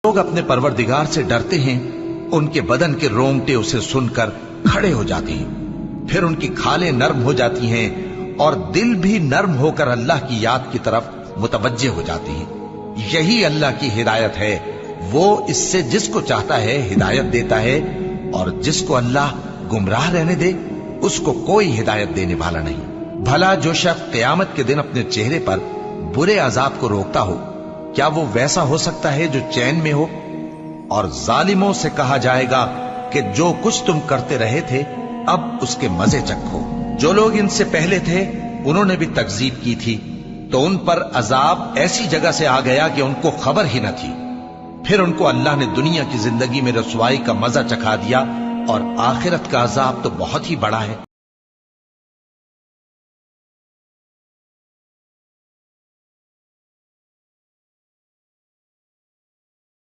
लोग अपने परवरदिगार से डरते हैं, उनके बदन के रोंगटे उसे सुनकर खड़े हो जाते हैं, फिर उनकी खालें नर्म हो जाती हैं और दिल भी नर्म होकर अल्लाह की याद की तरफ मुतवज्जे हो जाते हैं। यही अल्लाह की हिदायत है। वो इससे जिसको चाहता है हिदायत देता है, और जिसको अल्लाह गुमराह रहने दे उसको कोई हिदायत देने वाला नहीं। भला जो शख्स क़यामत के दिन अपने चेहरे पर बुरे अजाब को रोकता हो, क्या वो वैसा हो सकता है जो चैन में हो? और जालिमों से कहा जाएगा कि जो कुछ तुम करते रहे थे अब उसके मजे चखो। जो लोग इनसे पहले थे उन्होंने भी तकजीब की थी, तो उन पर अजाब ऐसी जगह से आ गया कि उनको खबर ही न थी। फिर उनको अल्लाह ने दुनिया की जिंदगी में रसवाई का मजा चखा दिया, और आखिरत का अजाब तो बहुत ही बड़ा है।